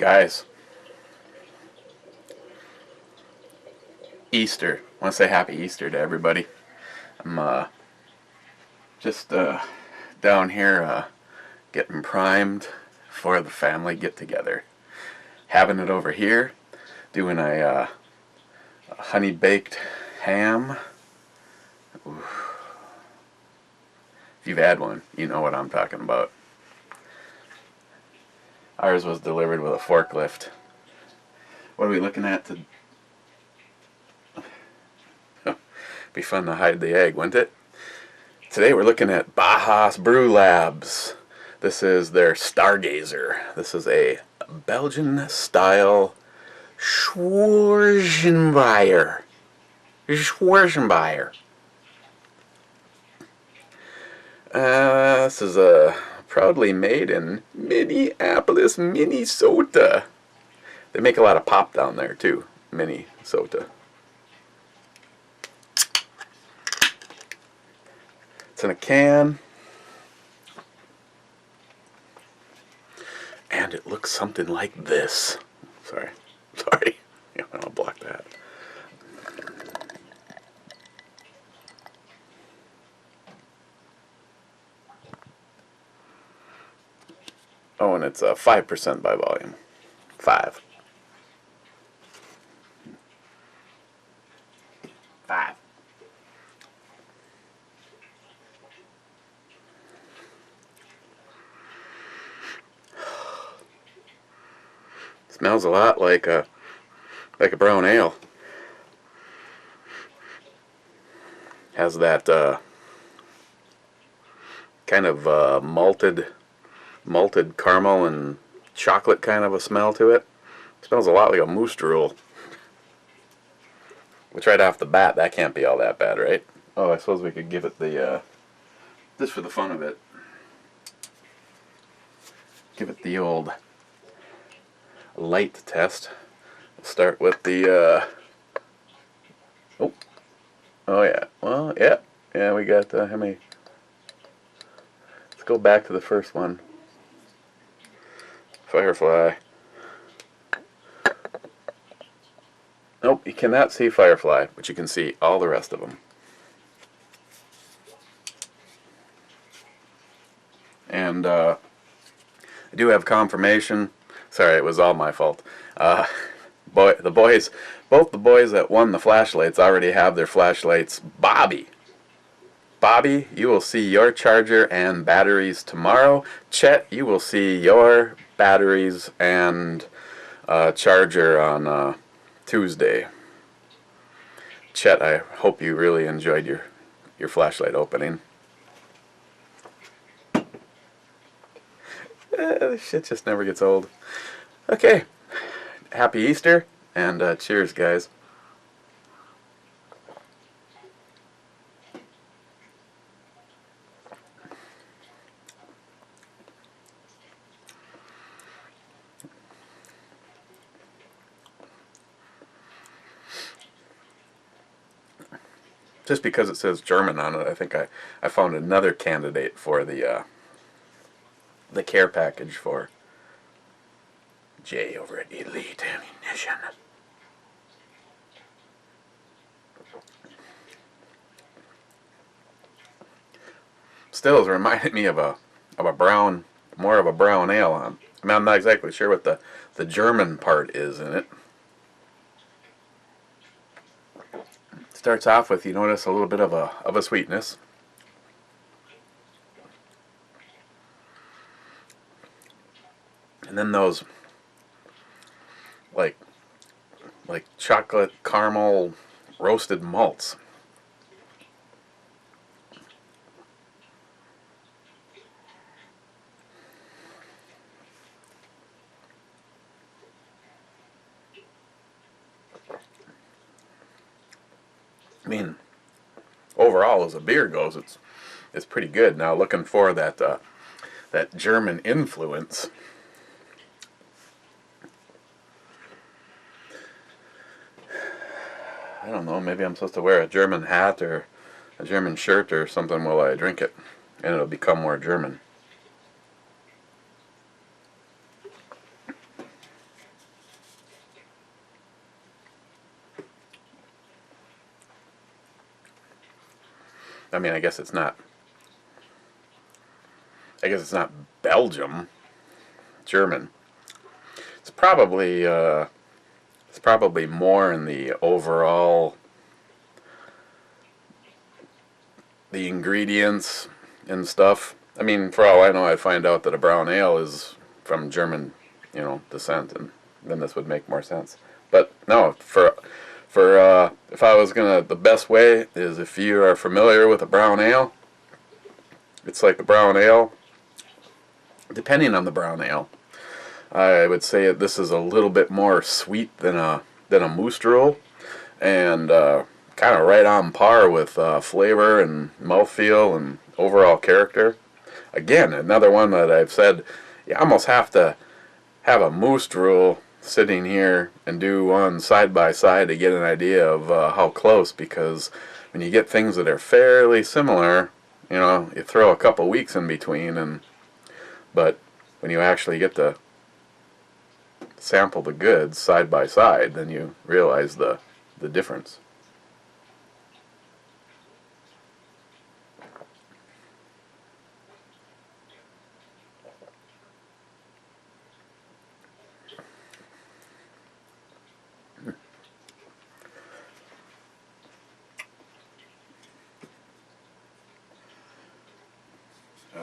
Guys, Easter. I want to say happy Easter to everybody. I'm just down here getting primed for the family get-together. Having it over here, doing a honey-baked ham. Ooh. If you've had one, you know what I'm talking about. Ours was delivered with a forklift. What are we looking at to... Be fun to hide the egg, wouldn't it? Today we're looking at BAUHAUS Brew Labs. This is their STARGRAZER. This is a Belgian-style Schwarzenbier. This is proudly made in Minneapolis, Minnesota. They make a lot of pop down there too, Minnesota. It's in a can, and it looks something like this. Sorry, yeah, I'll block that. Oh, and it's 5% by volume. 5. Smells a lot like a brown ale. Has that kind of malted caramel and chocolate kind of a smell to it. Smells a lot like a moose drool. Which right off the bat, that can't be all that bad, right? Oh, I suppose we could give it the just for the fun of it. Give it the old light test. We'll start with the oh yeah, well, yeah, we got how many? Let's go back to the first one. Firefly. Nope, you cannot see Firefly, but you can see all the rest of them. And I do have confirmation. Sorry, it was all my fault. Both the boys that won the flashlights already have their flashlights. Bobby, you will see your charger and batteries tomorrow. Chet, you will see your batteries and charger on Tuesday. Chet, I hope you really enjoyed your flashlight opening. This shit just never gets old. Okay, happy Easter, and cheers, guys. Just because it says German on it, I think I found another candidate for the care package for Jay over at Elite Ammunition. Still has reminded me of a brown, more of a brown ale on. I mean, I'm not exactly sure what the German part is in it. Starts off with, you notice, a little bit of a sweetness. And then those like chocolate caramel roasted malts. I mean, overall, as a beer goes, it's pretty good. Now, looking for that German influence. I don't know, maybe I'm supposed to wear a German hat or a German shirt or something while I drink it, and it'll become more German. I mean, I guess it's not Belgium, German. It's probably more in the overall, the ingredients and stuff. I mean, for all I know, I'd find out that a brown ale is from German, descent, and then this would make more sense. But no, for if I was gonna, the best way is, if you are familiar with a brown ale, it's like a brown ale. Depending on the brown ale, I would say this is a little bit more sweet than a moose drool, and kind of right on par with flavor and mouthfeel and overall character. Again, another one that I've said, you almost have to have a moose drool sitting here and do one side by side to get an idea of how close, because when you get things that are fairly similar, you throw a couple weeks in between, but when you actually get to sample the goods side by side, then you realize the difference.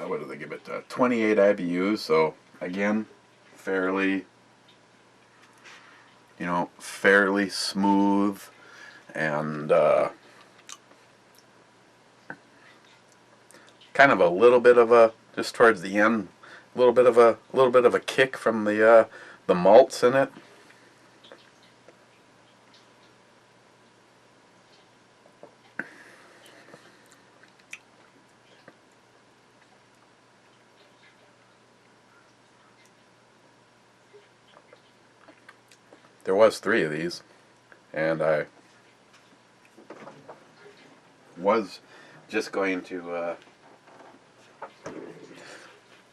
What do they give it? 28 IBUs, so again, fairly smooth, and kind of a little bit of a, just towards the end, a little bit of a kick from the malts in it. There was 3 of these, and I was just going to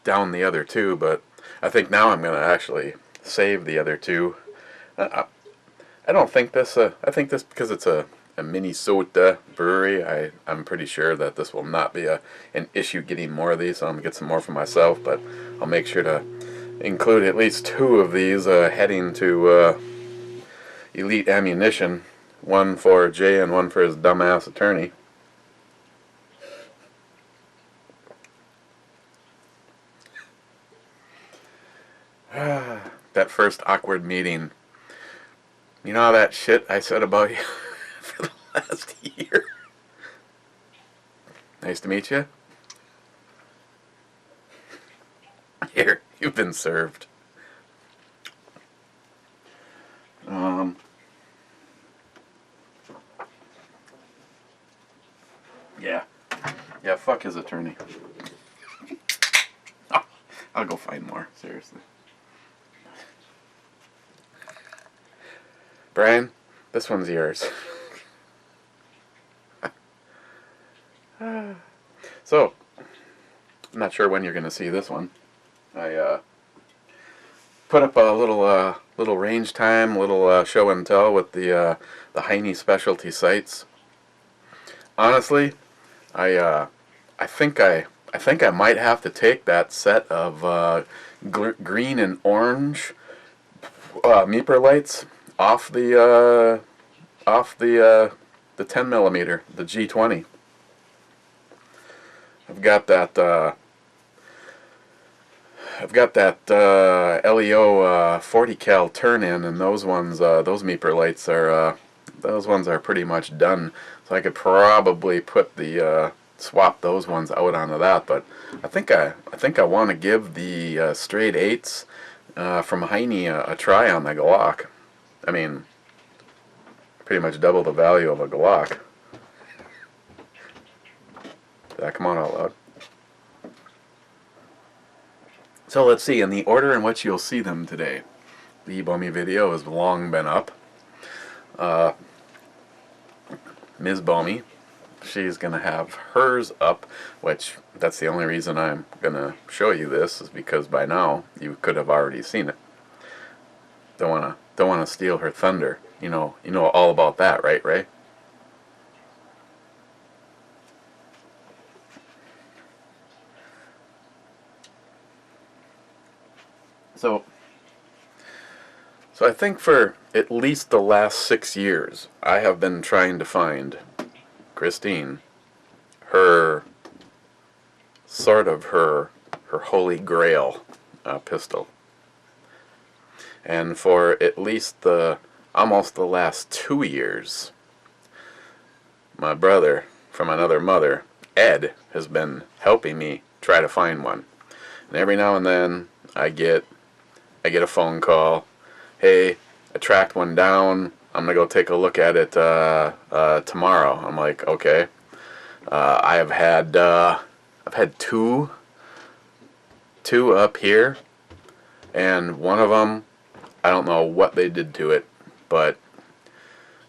down the other 2, but I think now I'm going to actually save the other 2. I don't think this, I think this, because it's a Minnesota brewery, I'm pretty sure that this will not be an issue getting more of these, so I'm going to get some more for myself, but I'll make sure to include at least 2 of these heading to Elite Ammunition, one for Jay and one for his dumbass attorney. That first awkward meeting. You know all that shit I said about you for the last year? Nice to meet you. Here, you've been served. Yeah, fuck his attorney. I'll go find more, seriously. Brian, this one's yours. So, I'm not sure when you're going to see this one. I put up a little range time, little show and tell with the Heine specialty sites. Honestly, I think I might have to take that set of green and orange Meeper lights off the 10 millimeter, the G20. I've got that LEO 40 cal turn in, and those those Meeper lights are pretty much done. So I could probably put swap those ones out onto that, but I think I want to give the straight 8s from Heine a try on the Glock. I mean, pretty much double the value of a Glock. Did that come on out loud? So let's see, in the order in which you'll see them today. The ebomey video has long been up. Ms. Bomey, she's going to have hers up, which that's the only reason I'm going to show you this, is because by now you could have already seen it. Don't want to steal her thunder. You know all about that, right, Ray? So I think for at least the last 6 years, I have been trying to find Christine her her holy grail pistol. And for at least almost the last 2 years, my brother from another mother, Ed, has been helping me try to find one. And every now and then I get a phone call. Hey, I tracked one down. I'm gonna go take a look at it tomorrow. I'm like, okay. I've had two up here, and one of them, I don't know what they did to it, but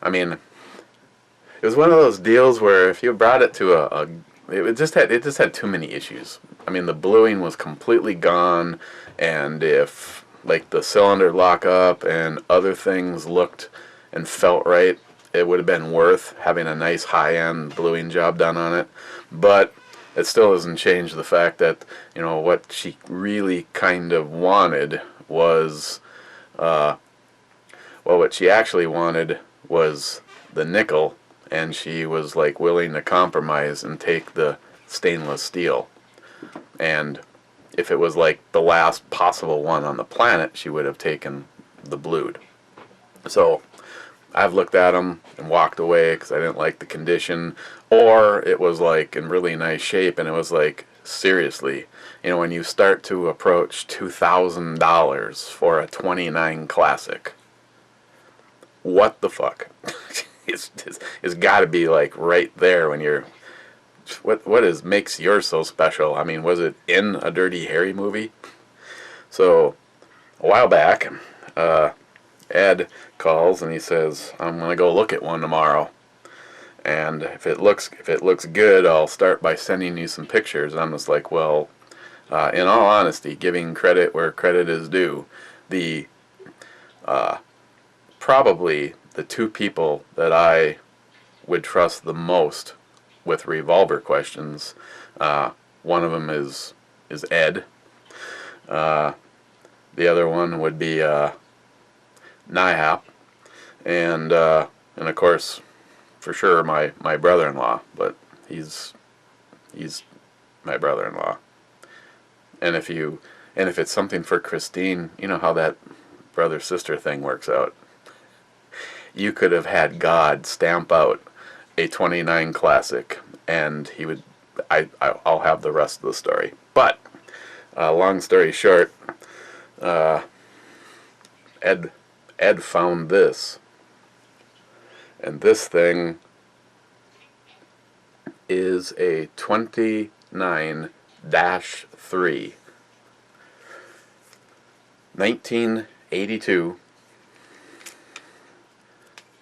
I mean, it was one of those deals where if you brought it to it just had too many issues. I mean, the bluing was completely gone, and if like the cylinder lockup and other things looked and felt right, it would have been worth having a nice high-end bluing job done on it. But it still doesn't change the fact that, you know, what she really kind of wanted was, well, what she actually wanted was the nickel, and she was like willing to compromise and take the stainless steel. And if it was like the last possible one on the planet, she would have taken the blued. So I've looked at them and walked away because I didn't like the condition, or it was like in really nice shape, and it was like, seriously, you know, when you start to approach $2,000 for a 29 Classic, what the fuck? it's got to be like right there when you're, what makes yours so special? I mean, was it in a Dirty Harry movie? So a while back, Ed calls and he says, I'm gonna go look at one tomorrow, and if it looks good, I'll start by sending you some pictures. And I'm just like, well, in all honesty, giving credit where credit is due, the probably the two people that I would trust the most with revolver questions, one of them is Ed. The other one would be NIHAP, and of course, for sure, my brother-in-law. But he's my brother-in-law. And if it's something for Christine, you know how that brother-sister thing works out. You could have had God stamp out a 29 Classic, and he would. I'll have the rest of the story. But long story short, Ed found this, and this thing is a 29-3 1982,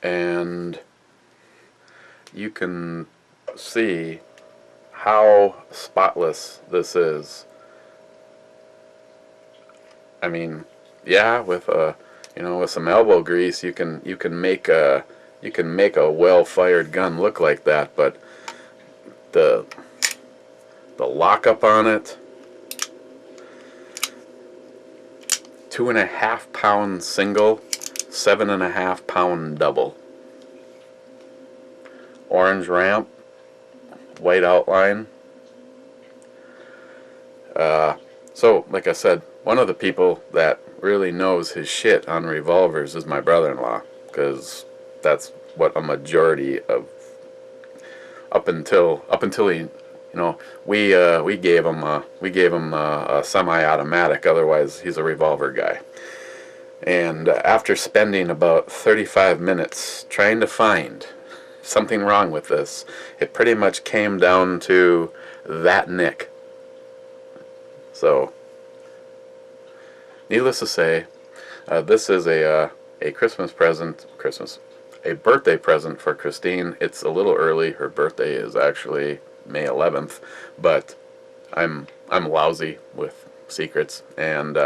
and you can see how spotless this is. I mean, yeah, with with some elbow grease, you can make a well-fired gun look like that, but the lockup on it, 2.5 pound single, 7.5 pound double, orange ramp, white outline. So, like I said, one of the people that really knows his shit on revolvers is my brother-in-law, because that's what a majority of up until he, we gave him a semi-automatic. Otherwise, he's a revolver guy. And after spending about 35 minutes trying to find something wrong with this, it pretty much came down to that nick. So, needless to say, this is a birthday present for Christine. It's a little early. Her birthday is actually May 11th, but I'm lousy with secrets, and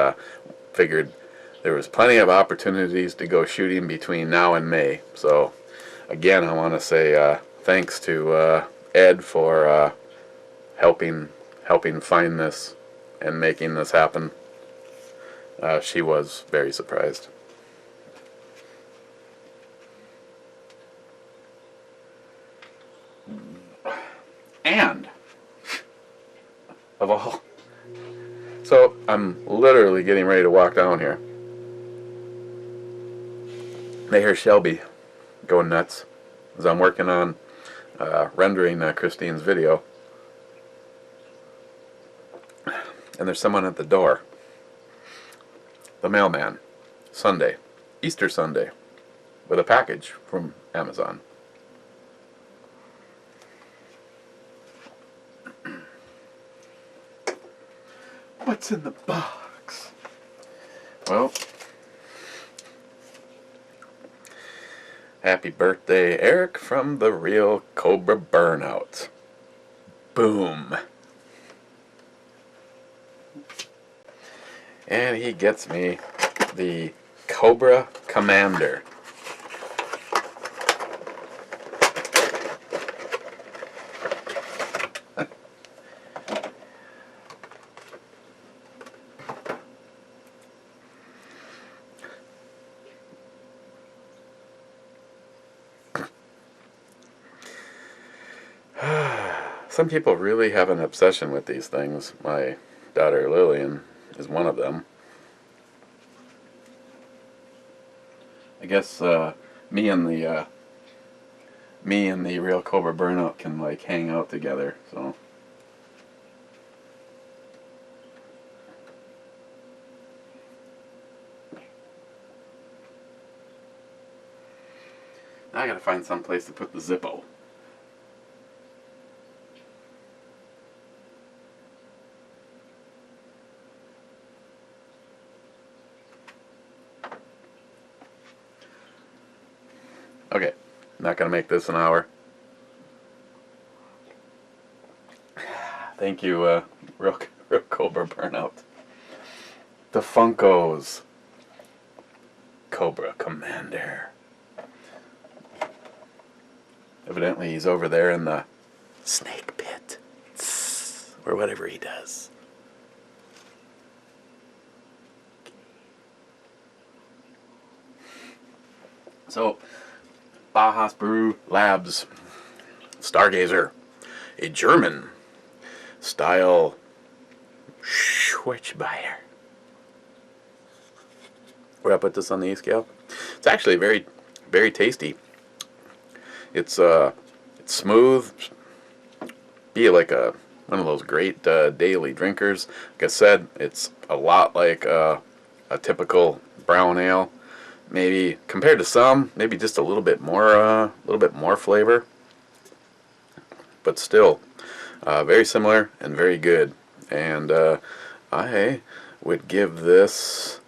figured there was plenty of opportunities to go shooting between now and May. So, again, I want to say thanks to Ed for helping find this and making this happen. she was very surprised. And of all, so I'm literally getting ready to walk down here. I hear Shelby going nuts as I'm working on rendering Christine's video, and there's someone at the door. The mailman, Sunday, Easter Sunday, with a package from Amazon. What's in the box? Well, happy birthday, Eric, from the Real Cobra Burnout. Boom. And he gets me the Cobra Commander. Some people really have an obsession with these things. My daughter Lillian is one of them. I guess me and the Real Cobra Burnout can like hang out together. So now I gotta find some place to put the Zippo. Okay, not gonna make this an hour. Thank you, Real Cobra Burnout. The Funkos. Cobra Commander. Evidently he's over there in the snake pit. Or whatever he does. So, BAUHAUS Brew Labs STARGRAZER, a German style Schwarzbier. Where I put this on the E-scale? It's actually very, very tasty. It's smooth. Be like one of those great daily drinkers. Like I said, it's a lot like a typical brown ale. Maybe compared to some, maybe just a little bit more flavor, but still very similar and very good. And I would give this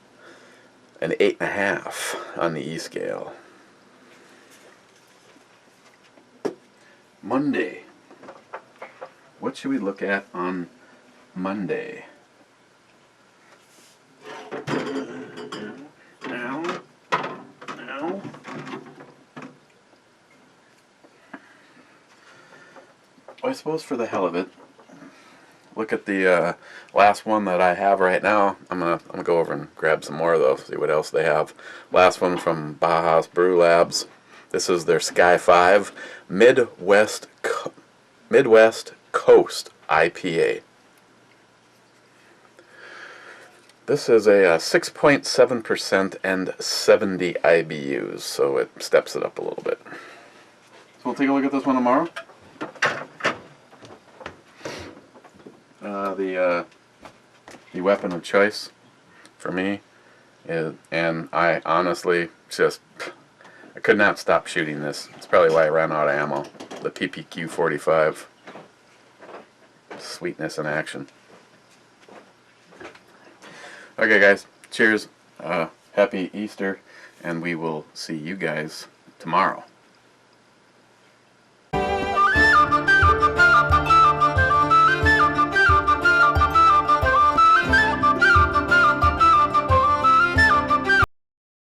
an 8.5 on the E-scale. Monday. What should we look at on Monday? Well, I suppose for the hell of it, look at the last one that I have right now. I'm gonna go over and grab some more of those, see what else they have. Last one from BAUHAUS Brew Labs. This is their Sky 5 Midwest Coast IPA. This is a 6.7% and 70 IBUs, so it steps it up a little bit. So we'll take a look at this one tomorrow. The weapon of choice for me is, and I honestly just, I could not stop shooting this. It's probably why I ran out of ammo. The PPQ 45. Sweetness in action. Okay guys, cheers. Happy Easter, and we will see you guys tomorrow.